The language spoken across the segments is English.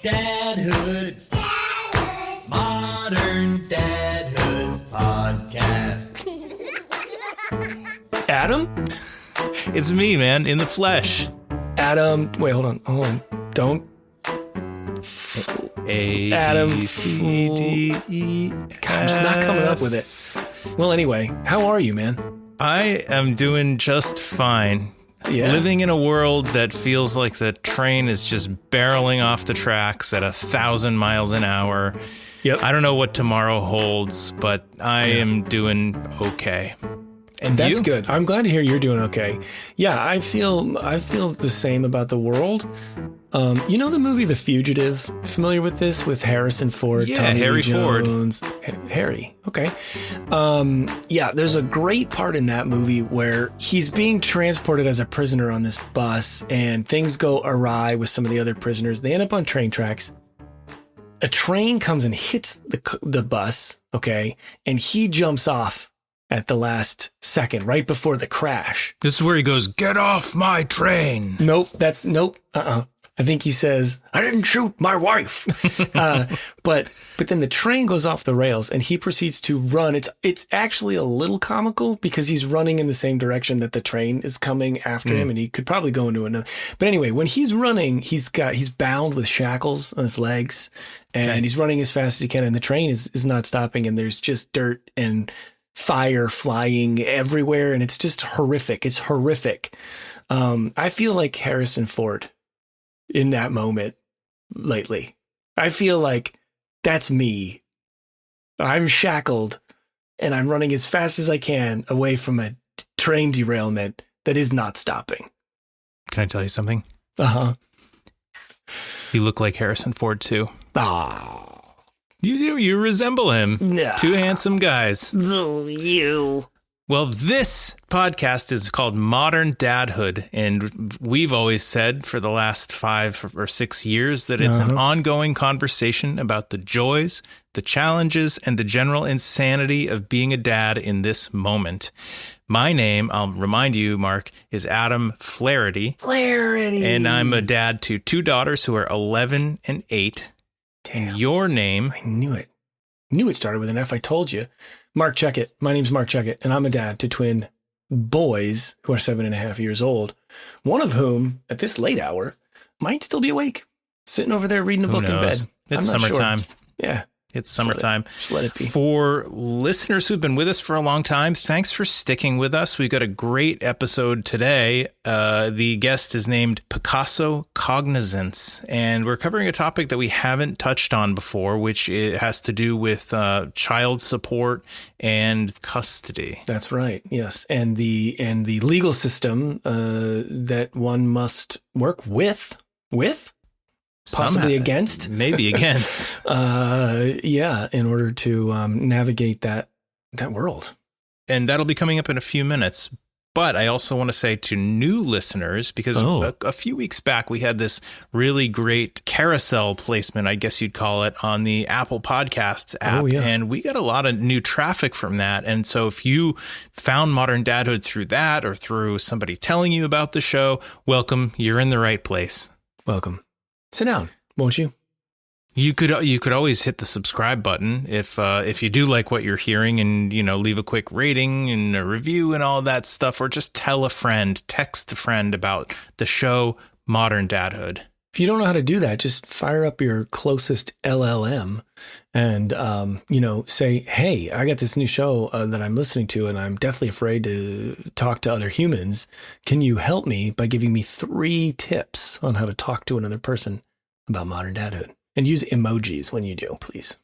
Dadhood. Modern Dadhood Podcast. Adam? It's me, man, in the flesh. Adam, wait, hold on. Don't. Adam, B, C, D, E, I'm just not coming up with it. Well, anyway, how are you, man? I am doing just fine. Yeah. Living in a world that feels like the train is just barreling off the tracks at 1,000 miles an hour. Yep. I don't know what tomorrow holds, but I am doing okay. And That's you? good. I'm glad to hear you're doing okay. Yeah, I feel the same about the world. You know the movie The Fugitive? Familiar with this? With Harrison Ford, Yeah, Tommy Harry Lee Jones. Harry. Okay. Yeah, there's a great part in that movie where he's being transported as a prisoner on this bus and things go awry with some of the other prisoners. They end up on train tracks. A train comes and hits the bus, okay, and he jumps off at the last second, right before the crash. This is where he goes, "Get off my train." Nope. I think he says, "I didn't shoot my wife." But then the train goes off the rails and he proceeds to run. It's actually a little comical because he's running in the same direction that the train is coming after him, and he could probably go into another. But anyway, when he's running, he's bound with shackles on his legs, and he's running as fast as he can, and the train is not stopping, and there's just dirt and fire flying everywhere, and it's just horrific. It's horrific. I feel like Harrison Ford in that moment lately. I feel like that's me. I'm shackled and I'm running as fast as I can away from a train derailment that is not stopping. Can I tell you something? Uh-huh. You look like Harrison Ford, too. Ah. You do. You resemble him. Nah. Two handsome guys. You. Well, this podcast is called Modern Dadhood, and we've always said for the last 5 or 6 years that it's an ongoing conversation about the joys, the challenges, and the general insanity of being a dad in this moment. My name, I'll remind you, Mark, is Adam Flaherty. And I'm a dad to 2 daughters who are 11 and 8. Damn. And your name... I knew it. Knew it started with an F. I told you. Mark Checkett. My name's Mark Checkett, and I'm a dad to twin boys who are 7.5 years old. One of whom, at this late hour, might still be awake, sitting over there reading a book in bed. It's summertime. Sure. Yeah. It's summertime. Just let it be. For listeners who've been with us for a long time, thanks for sticking with us. We've got a great episode today. The guest is named Picasso Cognizance, and we're covering a topic that we haven't touched on before, which it has to do with child support and custody. That's right. Yes, and the legal system that one must work with. Possibly against. Maybe against. Yeah, in order to navigate that world. And that'll be coming up in a few minutes. But I also want to say to new listeners, because a few weeks back, we had this really great carousel placement, I guess you'd call it, on the Apple Podcasts app. Yes. And we got a lot of new traffic from that. And so if you found Modern Dadhood through that or through somebody telling you about the show, welcome. You're in the right place. Welcome. Sit down, won't you? You could always hit the subscribe button if you do like what you're hearing, and leave a quick rating and a review and all that stuff, or just tell a friend, text a friend about the show Modern Dadhood. If you don't know how to do that, just fire up your closest LLM and say, "Hey, I got this new show that I'm listening to, and I'm deathly afraid to talk to other humans. Can you help me by giving me 3 tips on how to talk to another person about modern dadhood?" And use emojis when you do, please.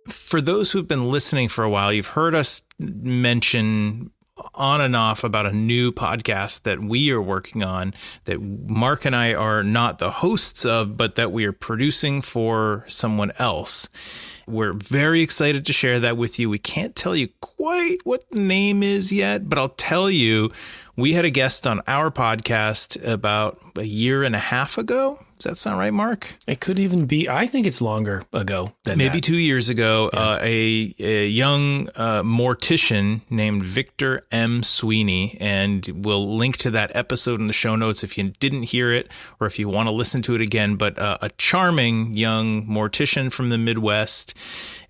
For those who've been listening for a while, you've heard us mention on and off about a new podcast that we are working on that Mark and I are not the hosts of, but that we are producing for someone else. We're very excited to share that with you. We can't tell you quite what the name is yet, but I'll tell you, we had a guest on our podcast about a year and a half ago Does that sound right, Mark? It could even be, I think it's longer ago than maybe that. 2 years ago. A young mortician named Victor M. Sweeney, and we'll link to that episode in the show notes if you didn't hear it or if you want to listen to it again. But a charming young mortician from the Midwest.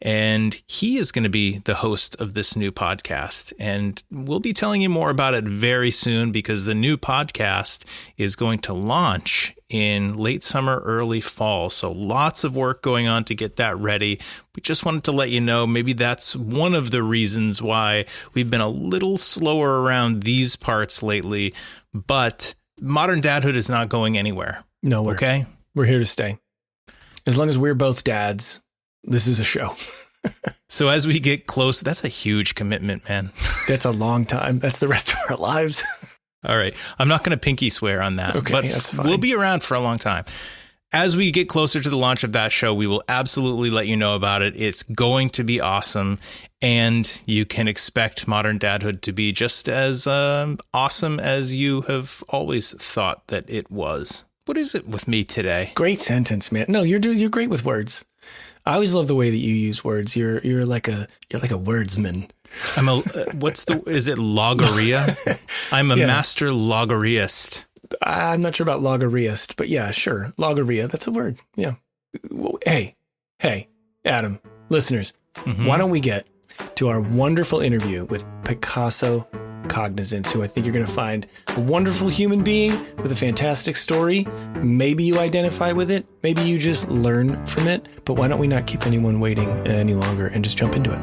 And he is going to be the host of this new podcast. And we'll be telling you more about it very soon because the new podcast is going to launch in late summer, early fall. So lots of work going on to get that ready. We just wanted to let you know, maybe that's one of the reasons why we've been a little slower around these parts lately. But Modern Dadhood is not going anywhere. Nowhere. Okay? We're here to stay. As long as we're both dads, this is a show. So as we get close, that's a huge commitment, man. That's a long time. That's the rest of our lives. All right. I'm not going to pinky swear on that, Okay, but that's fine. We'll be around for a long time. As we get closer to the launch of that show, we will absolutely let you know about it. It's going to be awesome. And you can expect Modern Dadhood to be just as awesome as you have always thought that it was. What is it with me today? Great sentence, man. No, you're great with words. I always love the way that you use words. You're like a wordsman. I'm is it logoria? I'm a master logoriast. I'm not sure about logoriast, but yeah, sure. Logoria, that's a word. Yeah. Hey, Adam, listeners, why don't we get to our wonderful interview with Picasso Cognizance, who I think you're going to find a wonderful human being with a fantastic story. Maybe you identify with it. Maybe you just learn from it. But why don't we not keep anyone waiting any longer and just jump into it?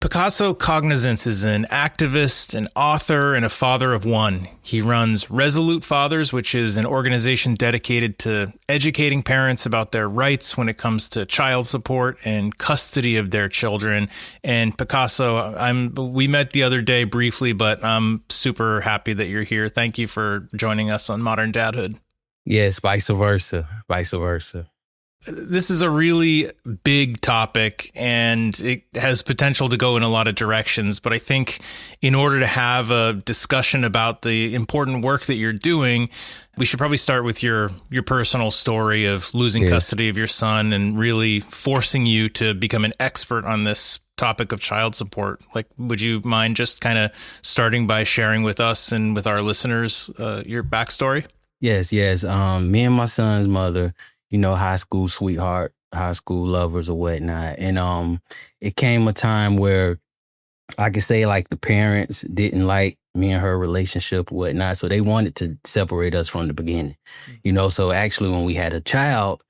Picasso Cognizance is an activist, an author, and a father of one. He runs Resolute Fathers, which is an organization dedicated to educating parents about their rights when it comes to child support and custody of their children. And Picasso, we met the other day briefly, but I'm super happy that you're here. Thank you for joining us on Modern Dadhood. Yes, vice versa. This is a really big topic and it has potential to go in a lot of directions. But I think in order to have a discussion about the important work that you're doing, we should probably start with your personal story of losing custody of your son and really forcing you to become an expert on this topic of child support. Like, would you mind just kind of starting by sharing with us and with our listeners your backstory? Yes. Me and my son's mother, high school sweetheart, high school lovers or whatnot. And it came a time where I could say like the parents didn't like me and her relationship or whatnot. So they wanted to separate us from the beginning, So actually when we had a child,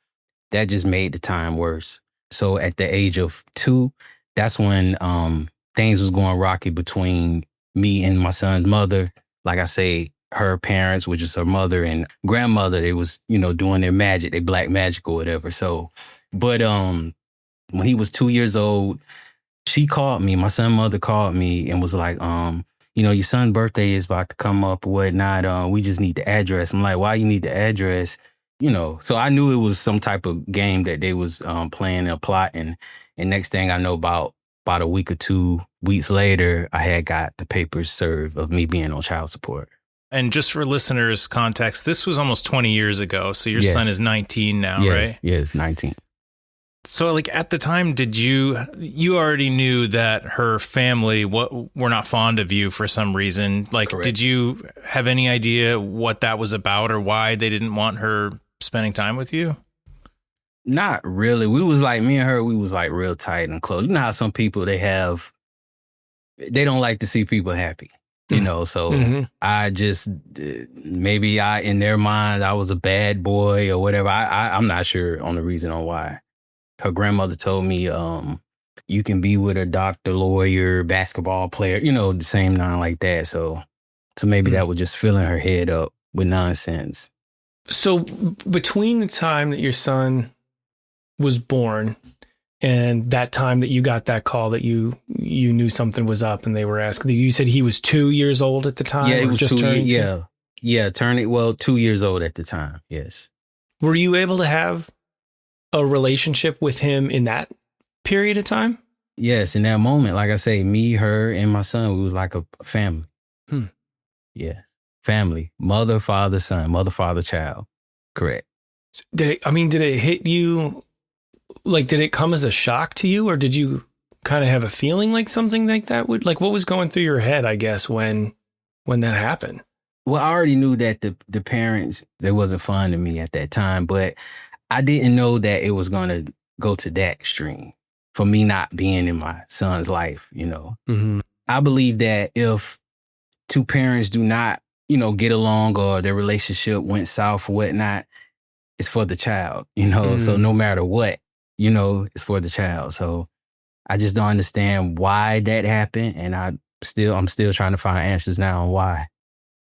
that just made the time worse. So at the age of 2, that's when things was going rocky between me and my son's mother. Like I say, her parents, which is her mother and grandmother, they was, doing their magic, they black magic or whatever. So, but when he was 2 years old, she called me, my son's mother called me and was like, your son's birthday is about to come up or whatnot. We just need the address. I'm like, why you need the address? So I knew it was some type of game that they was playing and plotting. And next thing I know, about a week or 2 weeks later, I had got the papers served of me being on child support. And just for listeners' context, this was almost 20 years ago. So your son is 19 now, right? Yes, 19. So like at the time, did you already knew that her family were not fond of you for some reason? Like, Correct. Did you have any idea what that was about or why they didn't want her spending time with you? Not really. We was like, me and her, we was like real tight and close. You know how some people, they don't like to see people happy. So I just, maybe in their mind, I was a bad boy or whatever. I'm not sure on the reason on why. Her grandmother told me, you can be with a doctor, lawyer, basketball player, the same nine like that. So maybe that was just filling her head up with nonsense. So between the time that your son was born and that time that you got that call that you knew something was up and they were asking, you said he was 2 years old at the time? Yeah, he was just 2 turning years. Yeah, turning 2 years old at the time. Yes. Were you able to have a relationship with him in that period of time? Yes, in that moment, like I say, me, her, and my son, we was like a family. Yes. Family. Mother, father, son. Mother, father, child. Correct. Did it hit you? Like, did it come as a shock to you, or did you kind of have a feeling like something like that would, like, what was going through your head, I guess, when that happened? Well, I already knew that the parents, they wasn't fun to me at that time, but I didn't know that it was going to go to that extreme for me not being in my son's life, you know. Mm-hmm. I believe that if two parents do not, you know, get along or their relationship went south or whatnot, it's for the child, you know. So no matter what, you know, it's for the child. So I just don't understand why that happened. And I'm still trying to find answers now on why.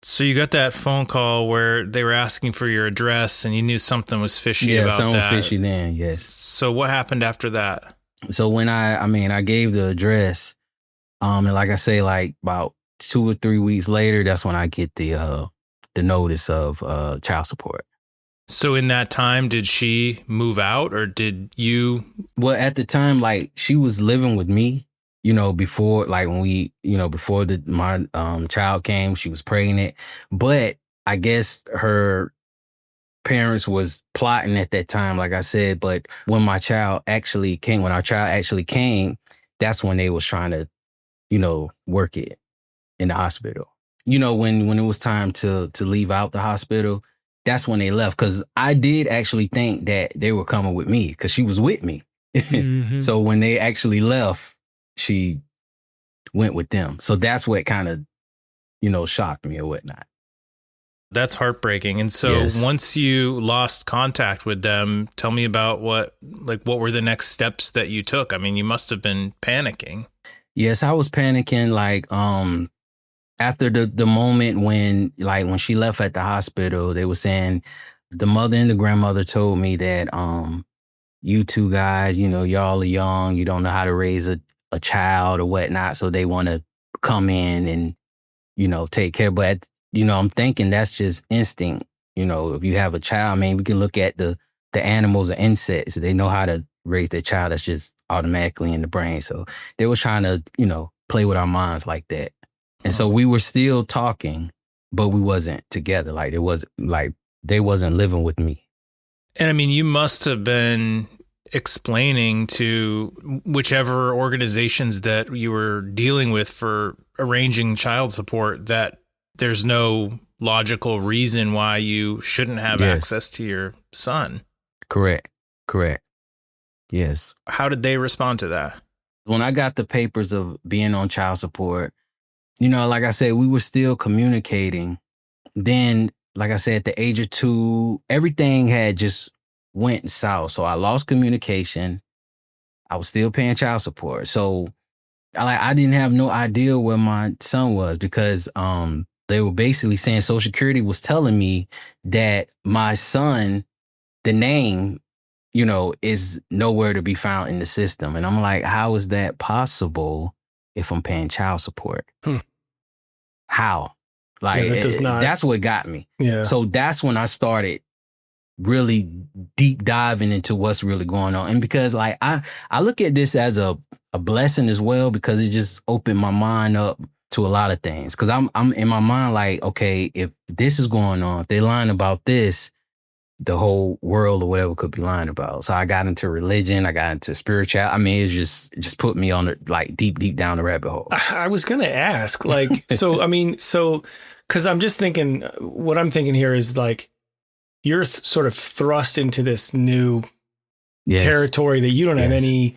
So you got that phone call where they were asking for your address and you knew something was fishy about that. Yeah, something fishy then, yes. So what happened after that? So when I gave the address, and like I say, like about 2 or 3 weeks later, that's when I get the notice of child support. So in that time, did she move out or did you? Well, at the time, like she was living with me, you know, before, like when we, you know, before my child came, she was pregnant. But I guess her parents was plotting at that time, like I said. But when our child actually came, that's when they was trying to, you know, work it in the hospital. You know, when it was time to leave out the hospital, that's when they left. Because I did actually think that they were coming with me because she was with me. Mm-hmm. So when they actually left, she went with them. So that's what kind of, you know, shocked me or whatnot. That's heartbreaking. And so yes. Once you lost contact with them, tell me about what were the next steps that you took? I mean, you must have been panicking. Yes, I was panicking. Like, after the moment when she left at the hospital, they were saying the mother and the grandmother told me that, you two guys, you know, y'all are young, you don't know how to raise a child or whatnot. So they want to come in and, you know, take care. But, you know, I'm thinking that's just instinct. You know, if you have a child, I mean, we can look at the animals or insects. They know how to raise their child. That's just automatically in the brain. So they were trying to, you know, play with our minds like that. And so we were still talking, but we wasn't together. Like they wasn't living with me. And I mean, you must have been explaining to whichever organizations that you were dealing with for arranging child support that there's no logical reason why you shouldn't have access to your son. Correct. Yes. How did they respond to that? When I got the papers of being on child support, you know, like I said, we were still communicating. Then, like I said, at the age of 2, everything had just went south. So I lost communication. I was still paying child support. So I didn't have no idea where my son was because they were basically saying Social Security was telling me that my son, the name, you know, is nowhere to be found in the system. And I'm like, how is that possible if I'm paying child support? How? Like, that's what got me. Yeah. So that's when I started really deep diving into what's really going on. And because like, I look at this as a blessing as well, because it just opened my mind up to a lot of things. Cause I'm in my mind, like, okay, if this is going on, if they're lying about this, the whole world or whatever could be lying about. So I got into religion. I got into spiritual. I mean, it just put me on the, like deep down the rabbit hole. I was going to ask, like, cause I'm just thinking, what I'm thinking here is like, you're sort of thrust into this new territory that you don't have any,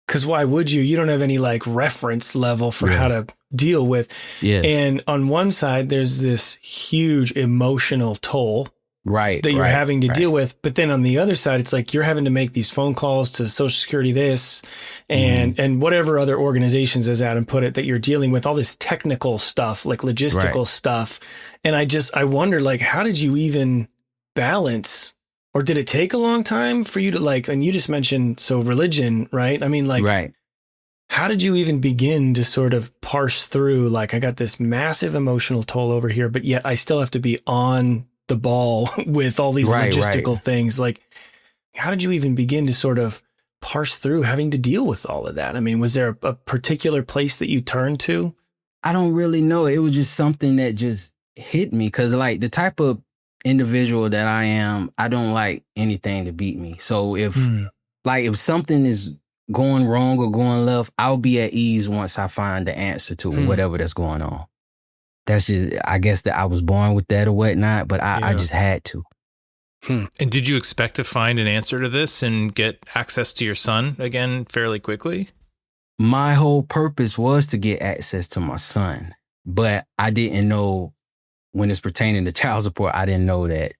cause why would you? You don't have any like reference level for how to deal with. Yes. And on one side, there's this huge emotional toll that you're having to deal with. But then on the other side, it's like you're having to make these phone calls to Social Security, this and whatever other organizations, as Adam put it, that you're dealing with, all this technical stuff, like logistical stuff. And I wonder, like, how did you even balance, or did it take a long time for you to like, and you just mentioned, so religion, right? I mean, like, how did you even begin to sort of parse through, like, I got this massive emotional toll over here, but yet I still have to be on the ball with all these logistical things. Like, how did you even begin to sort of parse through having to deal with all of that? I mean, was there a particular place that you turned to? I don't really know. It was just something that just hit me because like the type of individual that I am, I don't like anything to beat me. So if something is going wrong or going left, I'll be at ease once I find the answer to whatever that's going on. That's just, I guess that I was born with that or whatnot, but I just had to. And did you expect to find an answer to this and get access to your son again fairly quickly? My whole purpose was to get access to my son, but I didn't know when it's pertaining to child support, I didn't know that,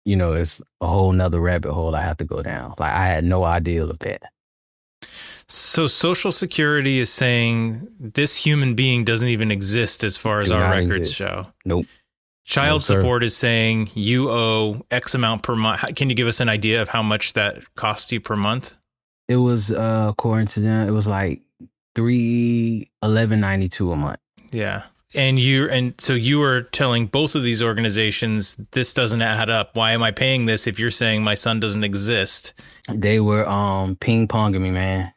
it's a whole nother rabbit hole I have to go down. Like I had no idea of that. So Social Security is saying this human being doesn't even exist as far as our records show. Nope. Child support is saying you owe X amount per month. Can you give us an idea of how much that costs you per month? It was, according to them, it was like $11.92 a month. Yeah. And so you were telling both of these organizations, this doesn't add up. Why am I paying this if you're saying my son doesn't exist? They were ping-ponging me, man.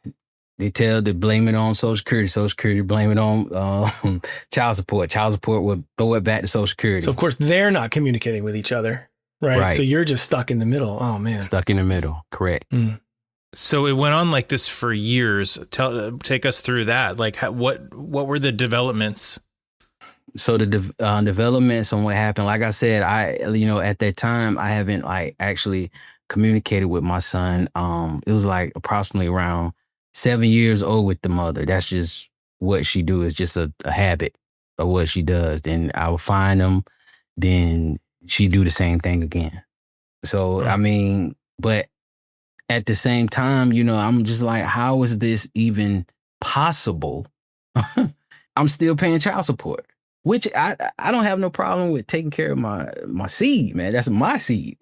They blame it on Social Security blame it on child support. Child support would throw it back to Social Security. So of course they're not communicating with each other, right? So you're just stuck in the middle. Oh man. Stuck in the middle. Correct. So it went on like this for years. Take us through that. Like what were the developments? So the developments on what happened, like I said, at that time, I haven't like actually communicated with my son. It was like approximately around 7 years old with the mother. That's just what she do. It's just a habit of what she does. Then I would find him. Then she do the same thing again. So, I mean, but at the same time, I'm just like, how is this even possible? I'm still paying child support. Which I don't have no problem with taking care of my seed, man. That's my seed.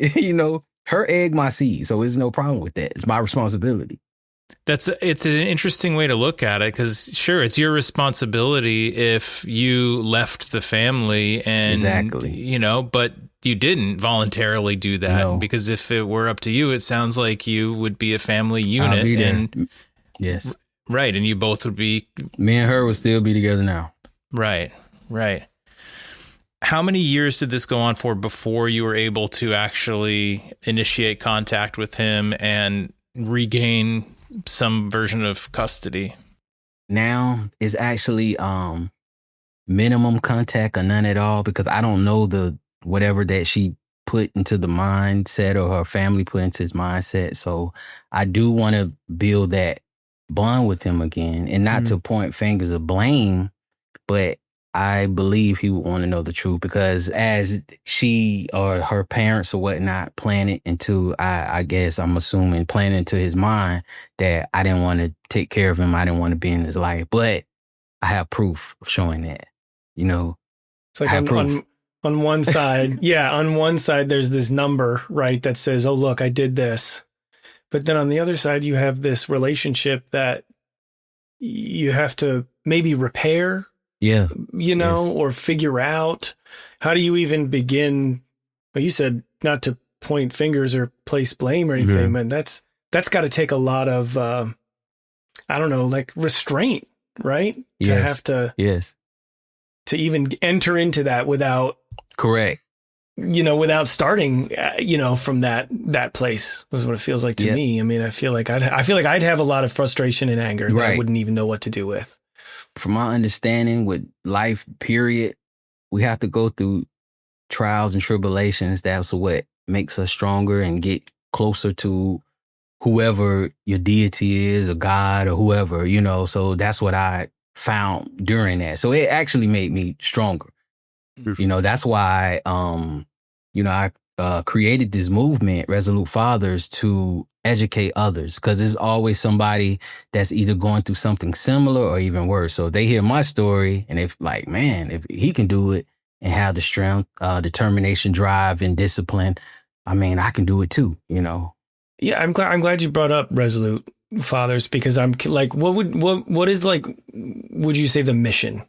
Her egg, my seed. So there's no problem with that. It's my responsibility. It's an interesting way to look at it because sure, it's your responsibility if you left the family and exactly, but you didn't voluntarily do that because if it were up to you, it sounds like you would be a family unit. And yes, right. And you both would be. Me and her would still be together now. Right. Right. How many years did this go on for before you were able to actually initiate contact with him and regain some version of custody? Now is actually minimum contact or none at all because I don't know the whatever that she put into the mindset or her family put into his mindset. So I do want to build that bond with him again and not to point fingers of blame, but I believe he would want to know the truth because as she or her parents or whatnot planted into, I guess I'm assuming planted into his mind that I didn't want to take care of him. I didn't want to be in his life, but I have proof of showing that, It's like on one side, on one side, there's this number, right, that says, oh, look, I did this. But then on the other side, you have this relationship that you have to maybe repair. Yeah. Or figure out how do you even begin? Well, you said not to point fingers or place blame or anything, man. That's got to take a lot of, like restraint, right? Yes. To have to even enter into that without. Correct. Without starting, from that place was what it feels like to me. I mean, I feel like I'd have a lot of frustration and anger that I wouldn't even know what to do with. From my understanding with life, period, we have to go through trials and tribulations. That's what makes us stronger and get closer to whoever your deity is or God or whoever, So that's what I found during that. So it actually made me stronger. That's why, I created this movement, Resolute Fathers, to educate others because there's always somebody that's either going through something similar or even worse. So they hear my story and if like, man, if he can do it and have the strength, determination, drive and discipline, I mean, I can do it too, Yeah, I'm glad you brought up Resolute Fathers because I'm like, what is like, would you say the mission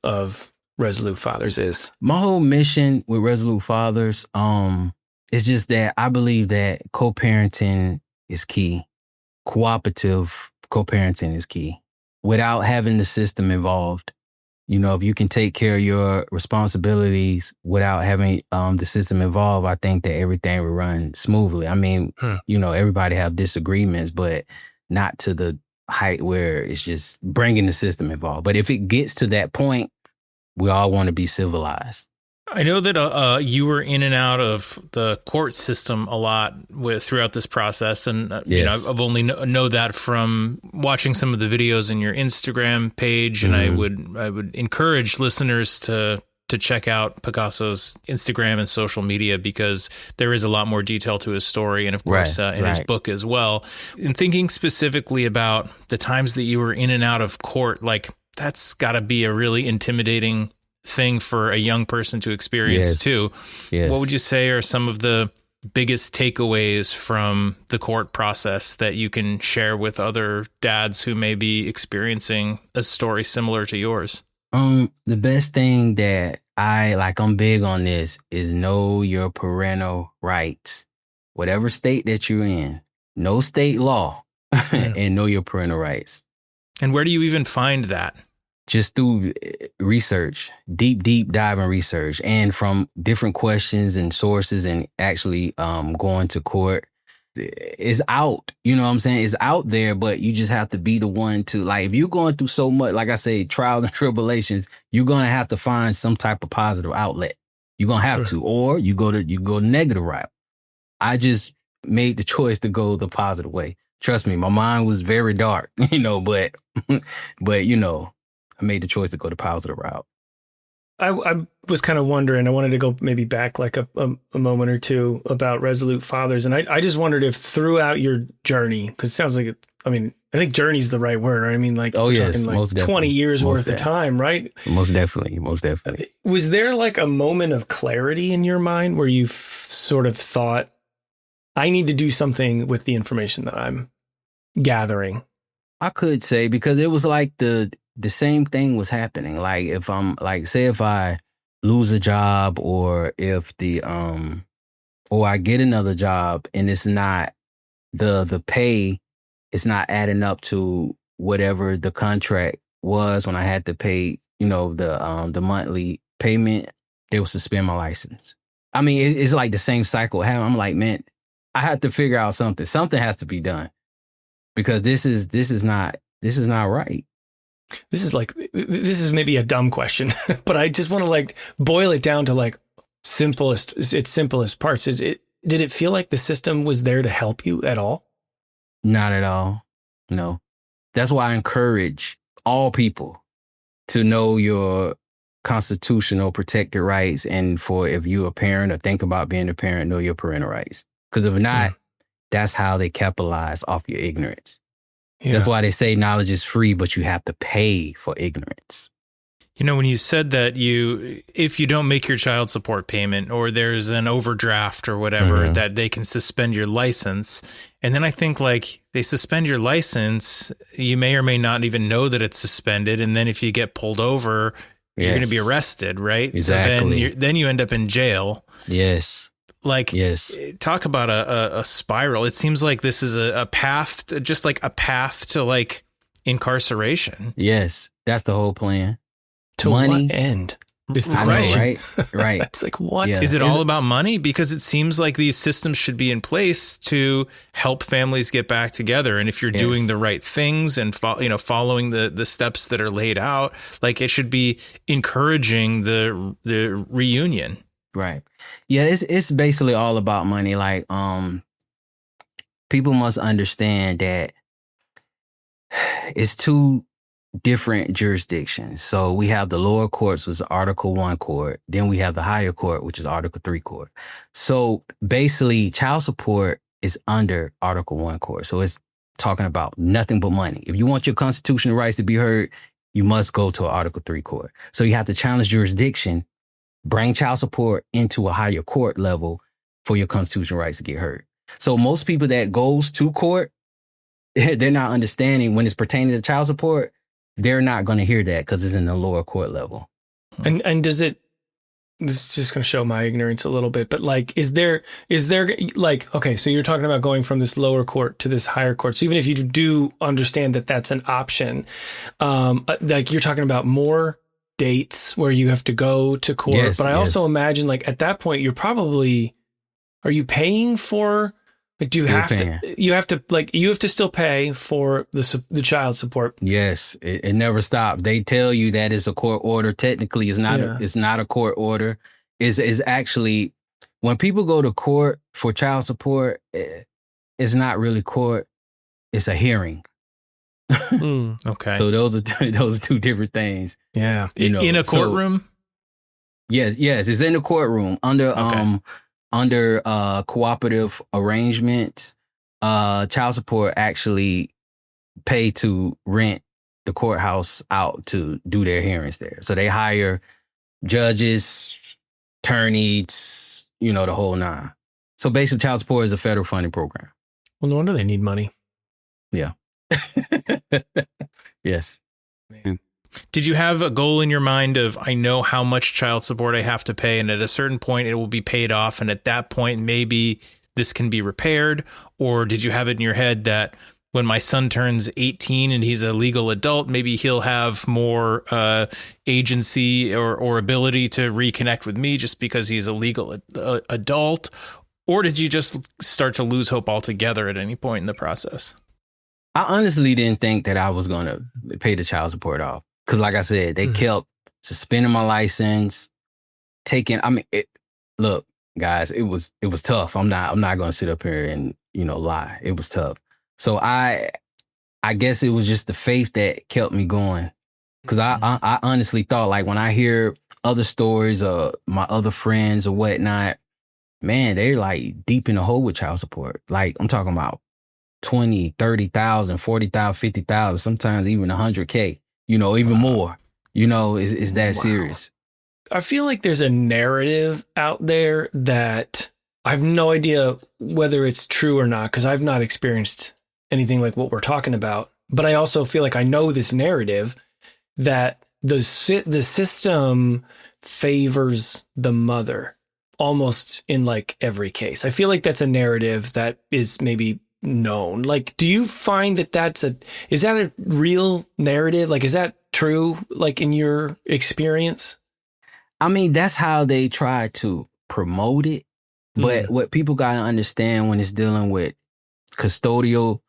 of Resolute Fathers is? My whole mission with Resolute Fathers, it's just that I believe that co-parenting is key. cooperative co-parenting is key. Without having the system involved, if you can take care of your responsibilities without having the system involved, I think that everything will run smoothly. I mean, everybody have disagreements, but not to the height where it's just bringing the system involved. But if it gets to that point, we all want to be civilized. I know that you were in and out of the court system a lot throughout this process, and Yes. I've only know that from watching some of the videos in your Instagram page, and I would encourage listeners to check out Picasso's Instagram and social media, because there is a lot more detail to his story, and of course in his book as well. In thinking specifically about the times that you were in and out of court, like that's got to be a really intimidating thing for a young person to experience too. Yes. What would you say are some of the biggest takeaways from the court process that you can share with other dads who may be experiencing a story similar to yours? The best thing that I'm big on this is know your parental rights. Whatever state that you're in, know state law and know your parental rights. And where do you even find that? Just through research, deep diving research, and from different questions and sources, and actually going to court. It's out, you know what I'm saying? It's out there, but you just have to be the one to, like, if you're going through so much, like I say, trials and tribulations, you're going to have to find some type of positive outlet. You're going to have to, or you go negative route. I just made the choice to go the positive way. Trust me, my mind was very dark, but I made the choice to go the positive route. I was kind of wondering, I wanted to go maybe back like a moment or two about Resolute Fathers. And I just wondered if throughout your journey, because it sounds like, I think journey's the right word, right? I mean, like, yes, like most 20 years worth of time, right? Most definitely. Was there like a moment of clarity in your mind where you sort of thought, I need to do something with the information that I'm gathering? I could say, because it was like the same thing was happening. Like if I'm like, say if I lose a job, or if or I get another job and it's not the pay, it's not adding up to whatever the contract was when I had to pay, the monthly payment, they will suspend my license. I mean, it's like the same cycle. I'm like, man, I have to figure out something. Something has to be done, because this is not right. This is maybe a dumb question, but I just want to like boil it down to like its simplest parts. Did it feel like the system was there to help you at all? Not at all. No. That's why I encourage all people to know your constitutional protected rights. And if you're a parent or think about being a parent, know your parental rights. Because if not, that's how they capitalize off your ignorance. Yeah. That's why they say knowledge is free, but you have to pay for ignorance. When you said that if you don't make your child support payment, or there's an overdraft or whatever, that they can suspend your license. And then I think like they suspend your license, you may or may not even know that it's suspended. And then if you get pulled over, you're going to be arrested, right? Exactly. So then you end up in jail. Yes. Like, talk about a spiral. It seems like this is a path, just like a path to like incarceration. Yes. That's the whole plan. To money. What end? Is the question. Right. It's like, what? Yeah. Is it all about money? Because it seems like these systems should be in place to help families get back together. And if you're doing the right things and following the steps that are laid out, like it should be encouraging the reunion. Right. Yeah, it's basically all about money. Like, people must understand that it's two different jurisdictions. So we have the lower courts, which is Article 1 court. Then we have the higher court, which is Article 3 court. So basically, child support is under Article 1 court. So it's talking about nothing but money. If you want your constitutional rights to be heard, you must go to an Article 3 court. So you have to challenge jurisdiction, bring child support into a higher court level for your constitutional rights to get heard. So most people that goes to court, they're not understanding when it's pertaining to child support, they're not going to hear that because it's in the lower court level. And does it this is just going to show my ignorance a little bit, but like, is there like, okay, so you're talking about going from this lower court to this higher court. So even if you do understand that that's an option, like you're talking about more dates where you have to go to court. Yes, but I yes. also imagine like at that point, are you paying for, like, do you Still have paying. you have to still pay for the child support? Yes, it never stops. They tell you that it's a court order. Technically, it's not. Yeah. It's not a court order. Is actually when people go to court for child support, it's not really court. It's a hearing. Okay. So those are two different things. Yeah. In a courtroom? Yes, it's in the courtroom under cooperative arrangements. Child support actually pay to rent the courthouse out to do their hearings there. So they hire judges, attorneys, the whole nine. So basically, child support is a federal funding program. Well, no wonder they need money. Yeah. Yes. Did you have a goal in your mind of, I know how much child support I have to pay, and at a certain point it will be paid off, and at that point maybe this can be repaired? Or did you have it in your head that when my son turns 18 and he's a legal adult, maybe he'll have more agency or ability to reconnect with me just because he's a legal adult? Or did you just start to lose hope altogether at any point in the process? I honestly didn't think that I was going to pay the child support off. Because like I said, they kept suspending my license, look, guys, it was tough. I'm not going to sit up here and, lie. It was tough. So I guess it was just the faith that kept me going. Because I honestly thought, like, when I hear other stories of my other friends or whatnot, man, they're like deep in the hole with child support. Like, I'm talking about 20, 30,000, 40,000, 50,000, sometimes even 100K, even more, is that serious. I feel like there's a narrative out there that I have no idea whether it's true or not, because I've not experienced anything like what we're talking about. But I also feel like I know this narrative that the system favors the mother almost in like every case. I feel like that's a narrative that is maybe known. Like, do you find that is that a real narrative? Like, is that true? Like, in your experience? I mean, that's how they try to promote it. But what people got to understand when it's dealing with custodial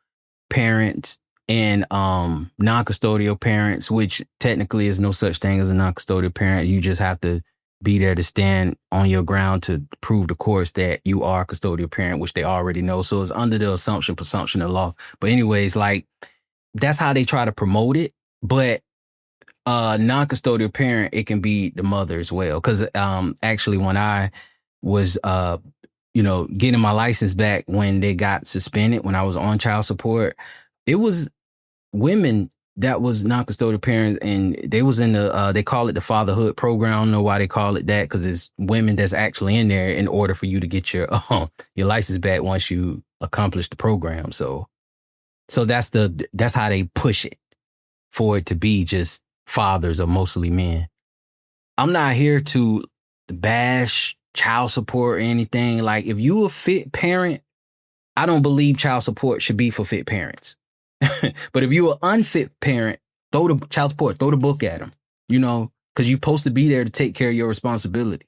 parents and non-custodial parents, which technically is no such thing as a non-custodial parent. You just have to be there to stand on your ground to prove the courts that you are a custodial parent, which they already know. So it's under the presumption of law. But anyways, like, that's how they try to promote it. But non-custodial parent, it can be the mother as well. Because actually, when I was getting my license back when they got suspended, when I was on child support, it was women that was non-custodial parents, and they was in they call it the fatherhood program. I don't know why they call it that, because it's women that's actually in there in order for you to get your license back once you accomplish the program. So that's how they push it, for it to be just fathers or mostly men. I'm not here to bash child support or anything. Like, if you a fit parent, I don't believe child support should be for fit parents. But if you're an unfit parent, throw the child support, throw the book at them, because you're supposed to be there to take care of your responsibility.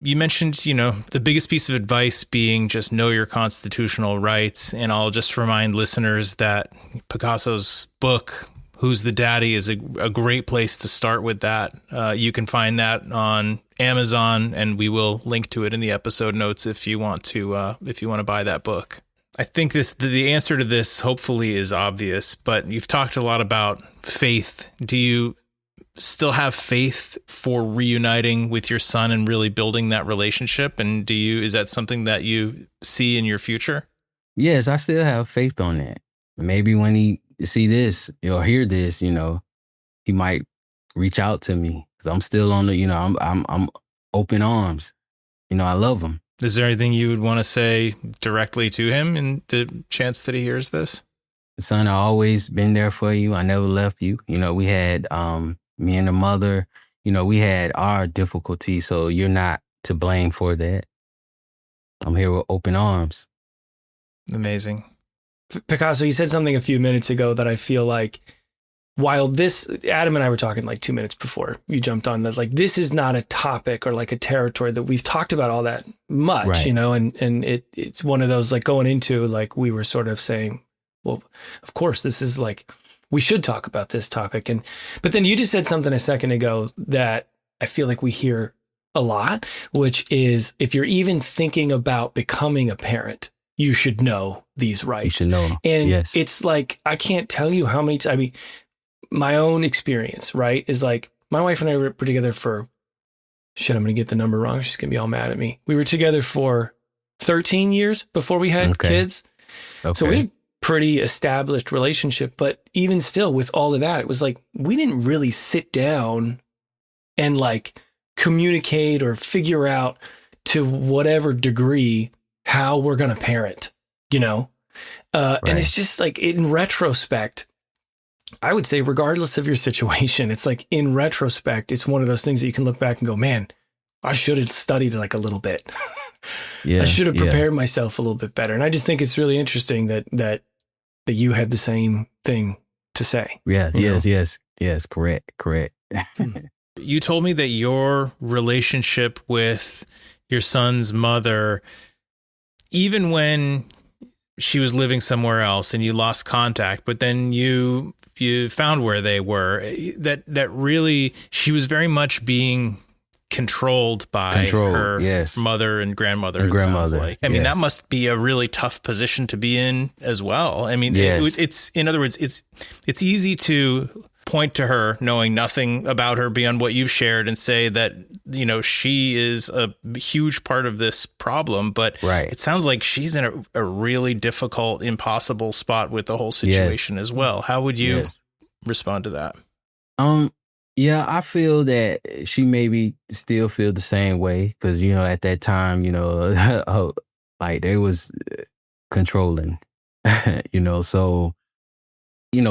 You mentioned, the biggest piece of advice being just know your constitutional rights. And I'll just remind listeners that Picasso's book, Who's the Daddy, is a great place to start with that. You can find that on Amazon, and we will link to it in the episode notes if you want to buy that book. I think the answer to this hopefully is obvious, but you've talked a lot about faith. Do you still have faith for reuniting with your son and really building that relationship? And is that something that you see in your future? Yes, I still have faith on that. Maybe when he see this or hear this, he might reach out to me, because I'm still on the, I'm open arms. I love him. Is there anything you would want to say directly to him in the chance that he hears this? Son, I always been there for you. I never left you. We had me and the mother, we had our difficulties, so you're not to blame for that. I'm here with open arms. Amazing. Picasso, you said something a few minutes ago that I feel like, while this, Adam and I were talking like 2 minutes before you jumped on, that like this is not a topic or like a territory that we've talked about all that much, Right. and it's one of those like going into like we were sort of saying, well, of course this is like we should talk about this topic, but then you just said something a second ago that I feel like we hear a lot, which is if you're even thinking about becoming a parent, you should know these rights. You should know them. And Yes. it's like, I can't tell you how many times, I mean, my own experience, right, is like my wife and I were together for, I'm going to get the number wrong. She's going to be all mad at me. We were together for 13 years before we had kids. Okay. So we had a pretty established relationship, but even still with all of that, it was like, we didn't really sit down and like communicate or figure out to whatever degree how we're going to parent, Right. And it's just like in retrospect, I would say regardless of your situation, it's like in retrospect, it's one of those things that you can look back and go, man, I should have studied like a little bit. I should have prepared myself a little bit better. And I just think it's really interesting that you had the same thing to say. Yeah. Yes. Correct. You told me that your relationship with your son's mother, even when she was living somewhere else and you lost contact, but then you found where they were, that really, she was very much being controlled by her mother and grandmother. Sounds like. I mean, that must be a really tough position to be in as well. I mean, it's in other words, it's easy to point to her knowing nothing about her beyond what you've shared and say that, she is a huge part of this problem, but it sounds like she's in a really difficult, impossible spot with the whole situation as well. How would you respond to that? Yeah, I feel that she maybe still feel the same way because, at that time, like they was controlling, so,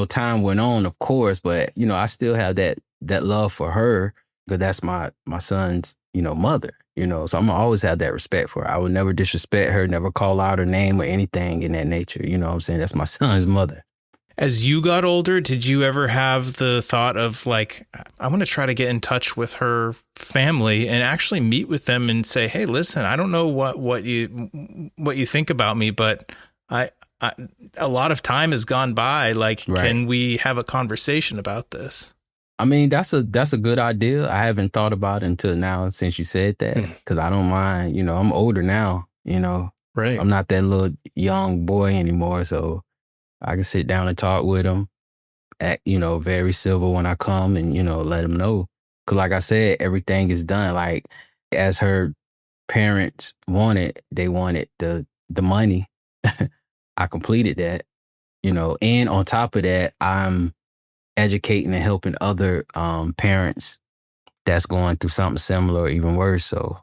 time went on, of course, but, I still have that love for her because that's my son's, mother, so I'm gonna always have that respect for her. I would never disrespect her, never call out her name or anything in that nature. You know what I'm saying? That's my son's mother. As you got older, did you ever have the thought of like, I want to try to get in touch with her family and actually meet with them and say, hey, listen, I don't know what you think about me, but I a lot of time has gone by. Like, can we have a conversation about this? I mean, that's a good idea. I haven't thought about it until now since you said that, because I don't mind, I'm older now, Right. I'm not that little young boy anymore. So I can sit down and talk with them, act, very civil when I come and, let them know. Because like I said, everything is done. Like, as her parents wanted, they wanted the money. I completed that, and on top of that, I'm educating and helping other parents that's going through something similar or even worse. So,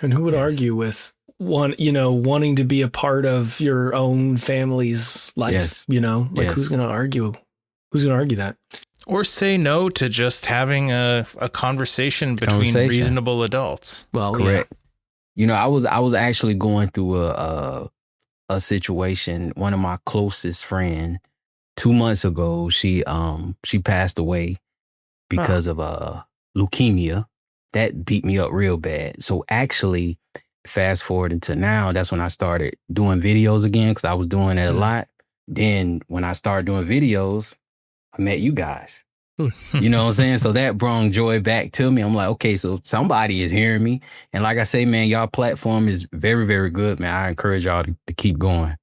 and who would argue with wanting to be a part of your own family's life? Yes. Who's going to argue? Who's going to argue that? Or say no to just having a conversation between reasonable adults. Well, correct. I was actually going through a situation. One of my closest friends, 2 months ago, she passed away because of leukemia. That beat me up real bad. So actually, fast forward into now, that's when I started doing videos again because I was doing it a lot. Then when I started doing videos, I met you guys. You know what I'm saying? So that brought joy back to me. I'm like, okay, so somebody is hearing me. And like I say, man, y'all platform is very, very good, man. I encourage y'all to keep going.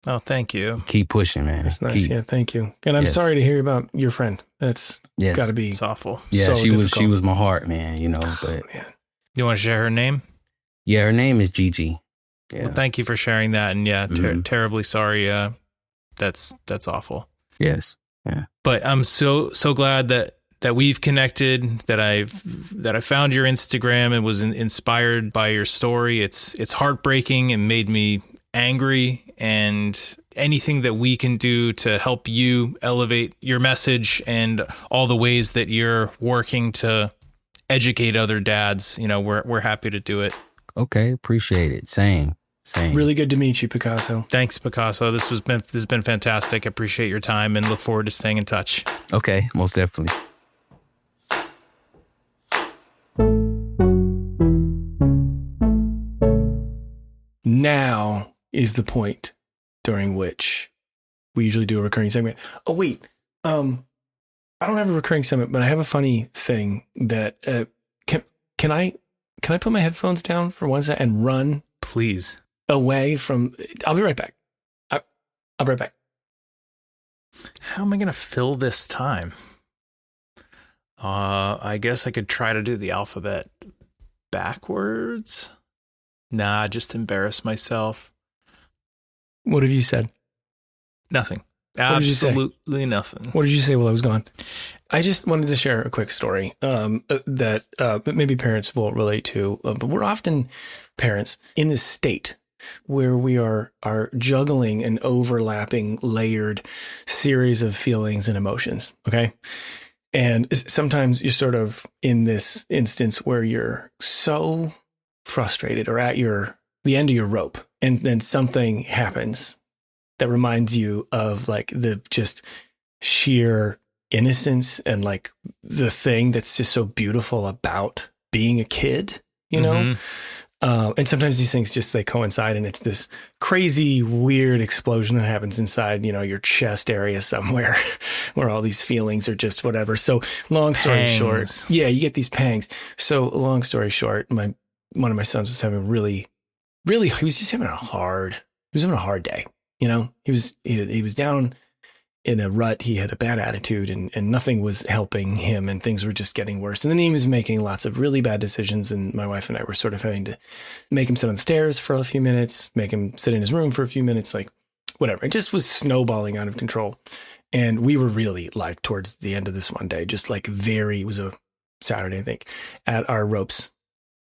Oh, thank you. Keep pushing, man. That's nice. Yeah, thank you. And I'm sorry to hear about your friend. That's got to be. It's awful. Yeah, so she was my heart, man, but. Man. You want to share her name? Yeah, her name is Gigi. Yeah. Well, thank you for sharing that. And terribly sorry. That's awful. Yes. Yeah. But I'm so glad that we've connected, that I found your Instagram and was inspired by your story. It's heartbreaking and made me angry, and anything that we can do to help you elevate your message and all the ways that you're working to educate other dads, we're happy to do it. Okay, appreciate it. Same. Really good to meet you, Picasso. Thanks, Picasso. This has been fantastic. I appreciate your time and look forward to staying in touch. Okay, most definitely. Now is the point during which we usually do a recurring segment. Oh, wait. I don't have a recurring segment, but I have a funny thing that can I put my headphones down for 1 second and run Please. away from? I'll be right back. I'll be right back. How am I going to fill this time? I guess I could try to do the alphabet backwards. Nah, just embarrass myself. What have you said? Nothing. What did you say? Absolutely nothing. What did you say while I was gone? I just wanted to share a quick story that maybe parents will relate to, but we're often parents in this state where we are juggling an overlapping, layered series of feelings and emotions. Okay. And sometimes you're sort of in this instance where you're so frustrated or at the end of your rope, and then something happens that reminds you of like the just sheer innocence and like the thing that's just so beautiful about being a kid, you know? Mm-hmm. And sometimes these things just, they coincide, and it's this crazy, weird explosion that happens inside, your chest area somewhere where all these feelings are just whatever. So long story short, yeah, you get these pangs. So long story short, one of my sons was having he was just having a hard day. He was down in a rut. He had a bad attitude, and nothing was helping him, and things were just getting worse. And then he was making lots of really bad decisions. And my wife and I were sort of having to make him sit on the stairs for a few minutes, make him sit in his room for a few minutes, like whatever. It just was snowballing out of control. And we were really like towards the end of this one day, just like it was a Saturday, I think, at our rope's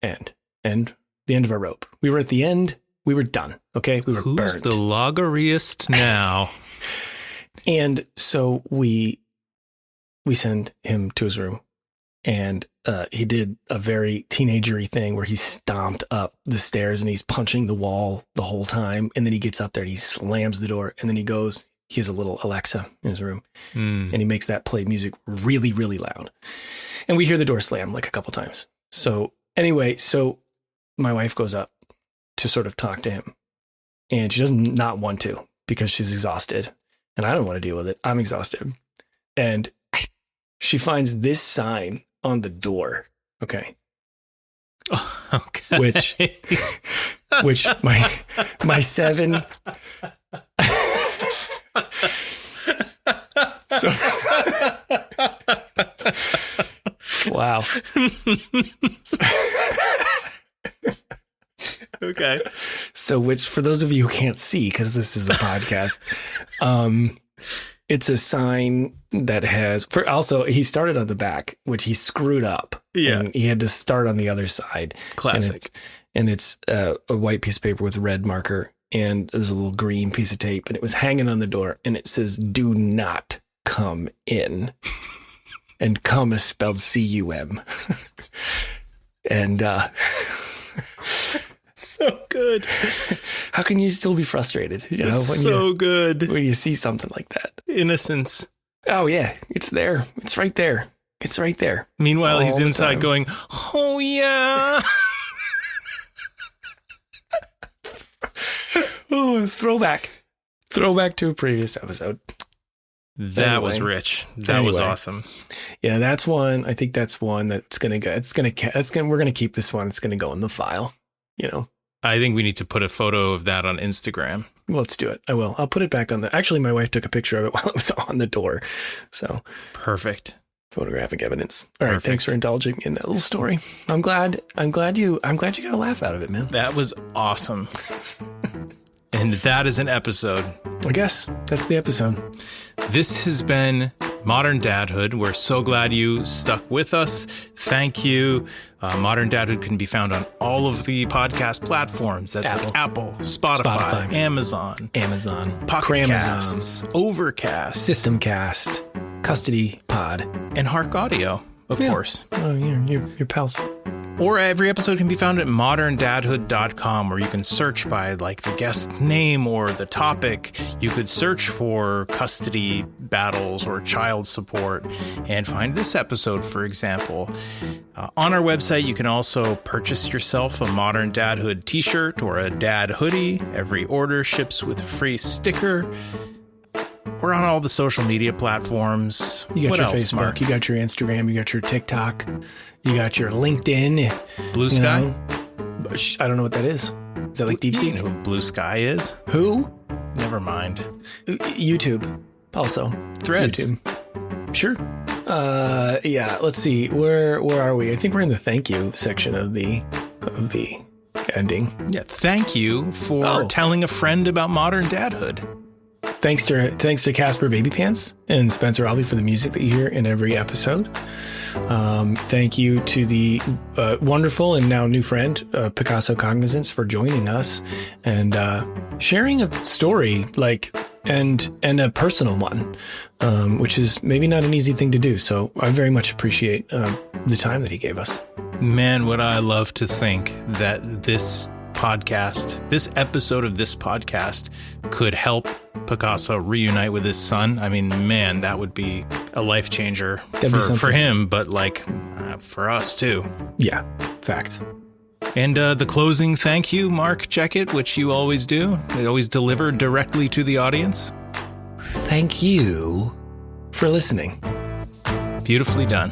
end and the end of our rope. We were at the end. We were done. Okay. We were Who's burnt. the loggerist now? And so we send him to his room, and he did a very teenagery thing where he stomped up the stairs and he's punching the wall the whole time. And then he gets up there and he slams the door, and then he has a little Alexa in his room, and he makes that play music really, really loud. And we hear the door slam like a couple times. So anyway, my wife goes up to sort of talk to him, and she does not want to because she's exhausted. And I don't want to deal with it. I'm exhausted. And she finds this sign on the door. Okay. Okay. Which my 7. So, wow. Okay. So, which for those of you who can't see, because this is a podcast, it's a sign that has, he started on the back, which he screwed up. Yeah. And he had to start on the other side. Classic. And it's a white piece of paper with a red marker, and there's a little green piece of tape, and it was hanging on the door, and it says, "Do not come in." And come is spelled C-U-M. And, so good. how can you still be frustrated? Good. When you see something like that. Innocence. Oh yeah, it's there. It's right there. It's right there. Meanwhile, he's All the inside time. going, "Oh yeah." Oh, throwback to a previous episode. That was rich. That was awesome. Yeah, that's one. I think that's one that's gonna go. We're gonna keep this one. It's gonna go in the file. I think we need to put a photo of that on Instagram. Well, let's do it. I will. I'll put it back on actually, my wife took a picture of it while it was on the door. So Perfect. photographic evidence. All right. Perfect. Thanks for indulging me in that little story. I'm glad you got a laugh out of it, man. That was awesome. And that is an episode. I guess that's the episode. This has been Modern Dadhood. We're so glad you stuck with us. Thank you. Modern Dadhood can be found on all of the podcast platforms. That's Apple, Spotify, Amazon, Pocket Casts, Overcast, Systemcast, Custody Pod, and Hark Audio. of course. Oh, your pals. Or every episode can be found at moderndadhood.com, where you can search by like the guest name or the topic. You could search for custody battles or child support and find this episode, for example. On our website, you can also purchase yourself a Modern Dadhood t-shirt or a dad hoodie. Every order ships with a free sticker. We're on all the social media platforms. You got what your else, Facebook, Mark? you got your Instagram, you got your TikTok, you got your LinkedIn. Blue Sky? You know. I don't know what that is. Is that like Deep You Sea? know who Blue Sky is? Who? Never mind. YouTube. Also. Threads. YouTube. Sure. Yeah, let's see. Where are we? I think we're in the thank you section of the ending. Yeah, thank you for telling a friend about Modern Dadhood. Thanks to Casper Baby Pants and Spencer Albee for the music that you hear in every episode. Thank you to the wonderful and now new friend, Picasso Cognizance, for joining us and sharing a story and a personal one, which is maybe not an easy thing to do. So I very much appreciate the time that he gave us. Man, would I love to think that this episode of this podcast could help Picasso reunite with his son. I mean, man, that would be a life changer for him, but for us too. Yeah, fact. And the closing thank you, Mark Checkett, which you always do. They always deliver directly to the audience. Thank you for listening. Beautifully done.